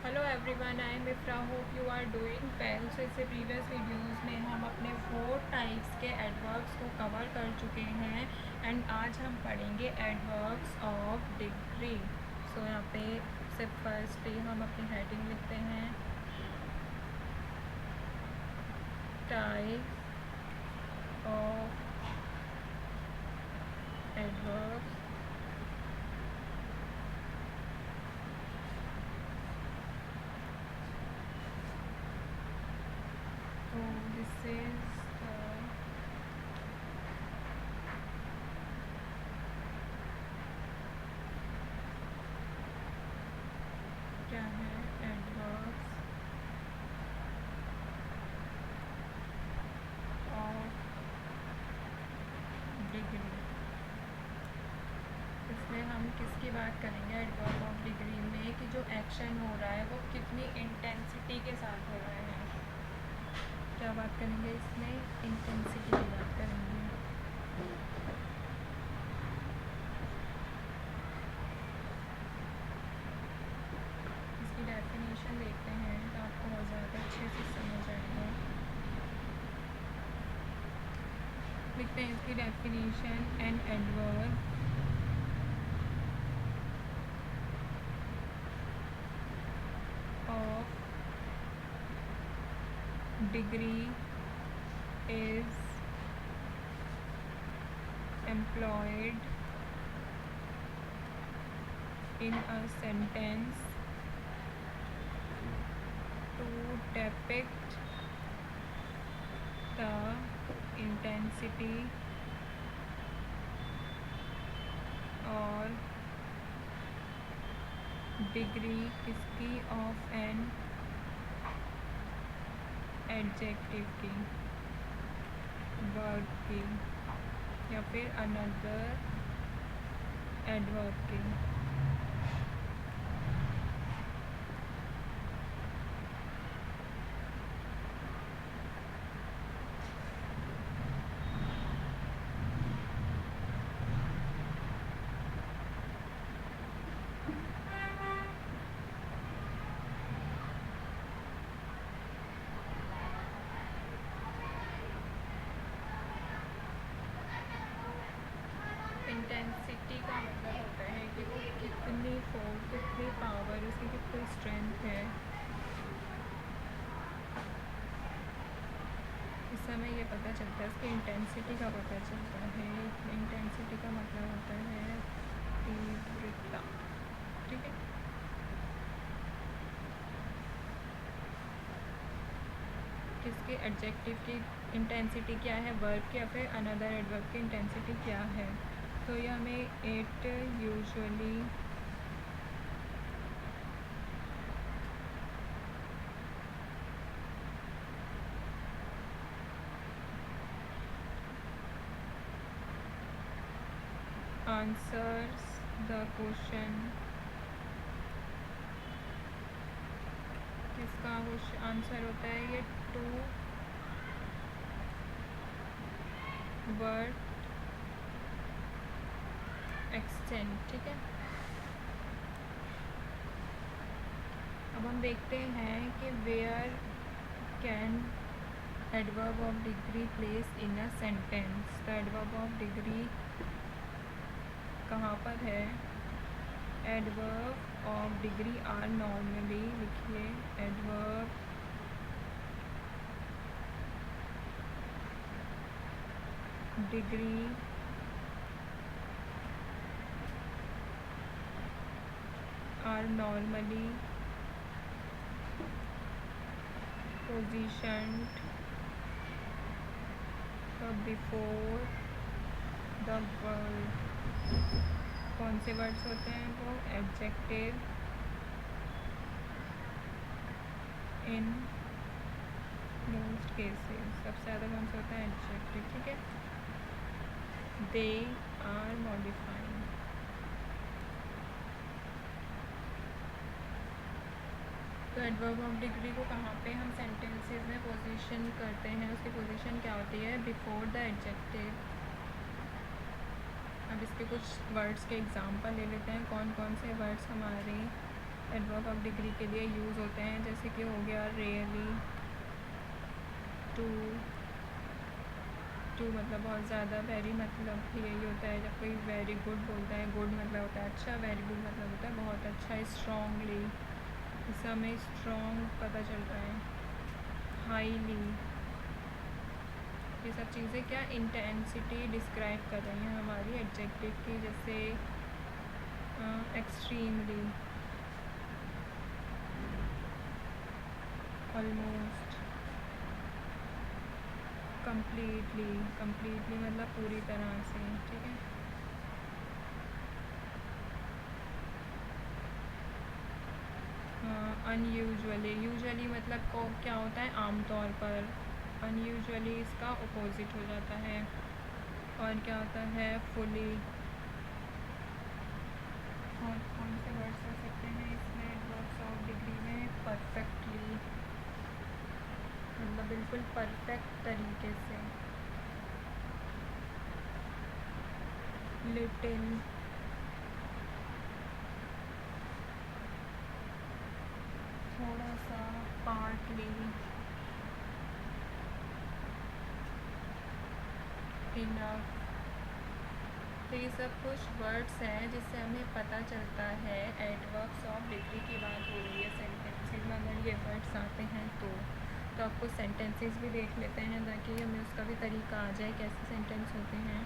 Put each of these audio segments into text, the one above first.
Hello everyone, I am Ifra, hope you are doing well. So इससे previous videos में हम अपने 4 टाइप्स के एडवर्ब्स को कवर कर चुके हैं एंड आज हम पढ़ेंगे एडवर्ब्स ऑफ डिग्री। सो यहाँ पे सिर्फ फर्स्टली हम अपनी हेडिंग लिखते हैं, टाइप ऑफ एडवर्ब्स। तो दिस इज क्या है एडवर्ब्स ऑफ डिग्री। इसमें हम किसकी बात करेंगे एडवर्ब ऑफ डिग्री में कि जो एक्शन हो रहा है वो कितनी इंटेंसिटी के साथ हो रहा है। क्या बात करेंगे इसमें? इंटेंसिटी की बात करेंगे। इसकी डेफिनेशन देखते हैं तो आपको बहुत ज़्यादा अच्छे से समझ आएगा। लिखते हैं इसकी definition, an adverb of degree is employed in a sentence to depict the intensity or degree किसकी of an एडजेक्टिव की, वर्ब की या फिर अनदर एडवर्ब की। इंटेंसिटी का मतलब होता है कि वो कितनी फोर्स, कितनी पावर, उसकी कितनी स्ट्रेंथ है। इस समय ये पता चलता है, इसकी इंटेंसिटी का पता चलता है। इंटेंसिटी का मतलब होता है तीव्रता, ठीक है। किसके एडजेक्टिव की इंटेंसिटी क्या है, वर्ब की या फिर अनदर एडवर्ब की इंटेंसिटी क्या है। तो ये हमें it usually answers the question. किसका आंसर होता है ये? टू वर्ड एक्सटेंड, ठीक है। अब हम देखते हैं कि where can adverb of degree place in a sentence. तो एडवर्ब ऑफ डिग्री कहाँ पर है? Adverb of degree are normally, लिखिए adverb degree are normally positioned before the verb। कौन से वर्ड्स होते हैं वो? एडजेक्टिव इन मोस्ट केसेस, सबसे ज़्यादा कौन सा होता है? एडजेक्टिव, ठीक है। They are modified. तो एडवर्ब ऑफ डिग्री को कहाँ पे हम सेंटेंसेस में पोजीशन करते हैं? उसकी पोजीशन क्या होती है? Before the adjective. अब इसके कुछ वर्ड्स के एग्जांपल ले लेते हैं। कौन कौन से वर्ड्स हमारे एडवर्ब एडवर्ब ऑफ डिग्री के लिए यूज़ होते हैं, जैसे कि हो गया रियली, टू मतलब बहुत ज़्यादा, वेरी मतलब यही होता है जब कोई वेरी गुड बोलता है, गुड मतलब होता है अच्छा, वेरी गुड मतलब होता है बहुत अच्छा, स्ट्रॉन्गली, इस हमें स्ट्रॉन्ग पता चल रहा है, हाईली, ये सब चीज़ें क्या इंटेंसिटी डिस्क्राइब कर रही हैं हमारी एडजेक्टिव की, जैसे एक्सट्रीमली, ऑलमोस्ट, कम्प्लीटली मतलब पूरी तरह से, ठीक है। यूजुअली मतलब को क्या होता है आमतौर पर, अनयूजुअली इसका अपोजिट हो जाता है, और क्या होता है फुली, और कौन से वर्ड्स हो सकते हैं इसमें एडवर्ब्स ऑफ डिग्री में, परफेक्टली मतलब बिल्कुल परफेक्ट तरीके से, लिटिल, थोड़ा सा, पार्टली, इनफ। तो ये सब कुछ वर्ड्स हैं जिससे हमें पता चलता है एडवर्ब्स ऑफ डिग्री की बात हो रही है सेंटेंसेस में, अगर ये वर्ड्स आते हैं तो आपको सेंटेंसेस भी देख लेते हैं ताकि हमें उसका भी तरीका आ जाए कैसे सेंटेंस होते हैं।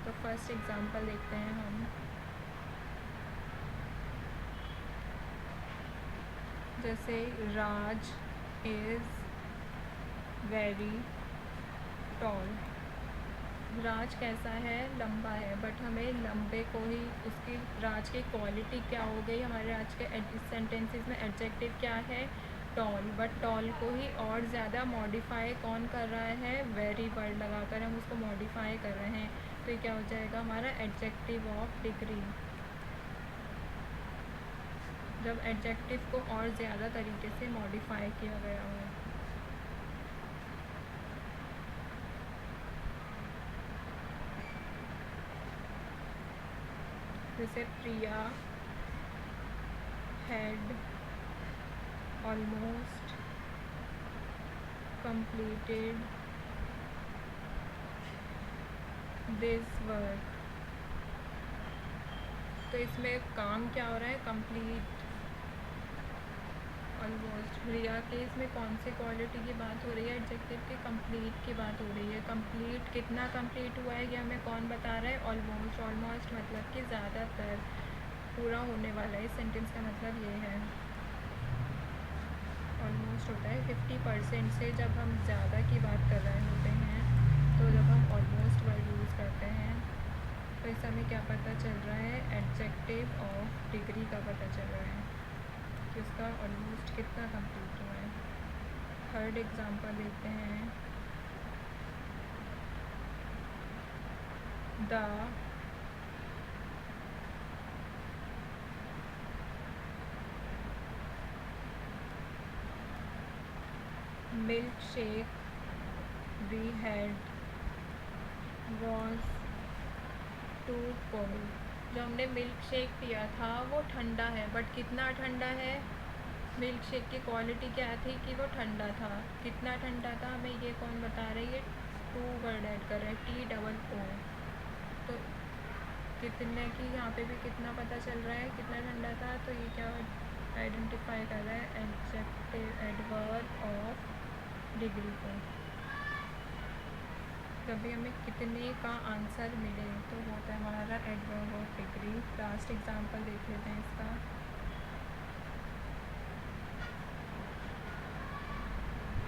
तो फर्स्ट एग्जांपल देखते हैं हम, जैसे राज इज़ वेरी टॉल, राज कैसा है, लंबा है, बट हमें लंबे को ही उसकी राज की क्वालिटी क्या हो गई, हमारे राज के सेंटेंसेस में एडजेक्टिव क्या है, टॉल, बट टॉल को ही और ज़्यादा मॉडिफाई कौन कर रहा है, वेरी वर्ड लगाकर हम उसको मॉडिफाई कर रहे हैं, तो ये क्या हो जाएगा हमारा एडजेक्टिव ऑफ डिग्री, जब एडजेक्टिव को और ज़्यादा तरीके से मॉडिफाई किया गया हो। जैसे Priya had almost completed this work, तो इसमें काम क्या हो रहा है, कंप्लीट, ऑलमोस्ट। प्रिया के इसमें कौन सी क्वालिटी की बात हो रही है, एडजेक्टिव की कंप्लीट की बात हो रही है, कंप्लीट कितना कंप्लीट हुआ है ये हमें कौन बता रहा है, ऑलमोस्ट, ऑलमोस्ट मतलब कि ज़्यादातर पूरा होने वाला है, इस सेंटेंस का मतलब ये है। ऑलमोस्ट होता है 50% से जब हम ज़्यादा की बात कर रहे होते हैं, तो जब हम ऑलमोस्ट वर्ड यूज़ करते हैं तो इस हमें क्या पता चल रहा है, एडजेक्टिव ऑफ डिग्री का पता चल रहा है कि उसका ऑलमोस्ट कितना कंप्लीट हुआ है। थर्ड एग्जांपल देखते हैं, the milk shake we had was too cold, जो हमने मिल्क शेक पिया था वो ठंडा है, बट कितना ठंडा है, मिल्क शेक की क्वालिटी क्या थी कि वो ठंडा था, कितना ठंडा था हमें ये कौन बता रही है, टू वर्ड ऐड कर रहे हैं, TOO, तो कितने की यहाँ पे भी कितना पता चल रहा है, कितना ठंडा था, तो ये क्या आइडेंटिफाई कर रहा है, एडजेक्टिव एडवर्ब ऑफ डिग्री को। कभी हमें कितने का आंसर मिले तो होता है हमारा adverb of degree. Last example देख लेते हैं इसका,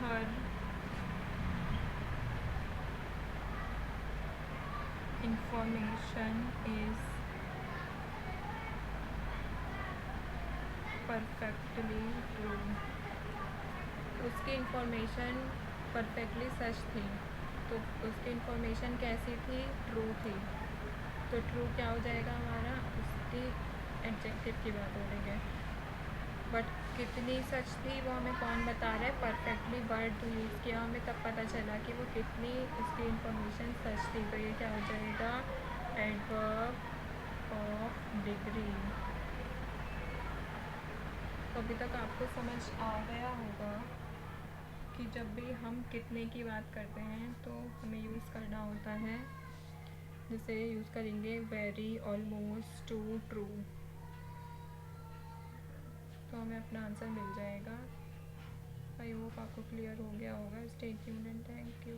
हर इंफॉर्मेशन इज़ परफेक्टली ट्रू, उसकी इंफॉर्मेशन परफेक्टली सच थी, तो उसकी इंफॉर्मेशन कैसी थी, ट्रू थी, तो ट्रू क्या हो जाएगा हमारा, उसकी एडजेक्टिव की बात हो रही है, बट कितनी सच थी वो हमें कौन बता रहा है, परफेक्टली वर्ड यूज़ किया, हमें तब पता चला कि वो कितनी उसकी इंफॉर्मेशन सच थी, तो ये क्या हो जाएगा, एडवर्ब ऑफ डिग्री। अभी तक आपको समझ आ गया होगा कि जब भी हम कितने की बात करते हैं तो हमें यूज़ करना होता है, जैसे यूज़ करेंगे वेरी, ऑलमोस्ट, टू, ट्रू, तो हमें अपना आंसर मिल जाएगा। आई होप आपको क्लियर हो गया होगा। Stay tuned and thank you.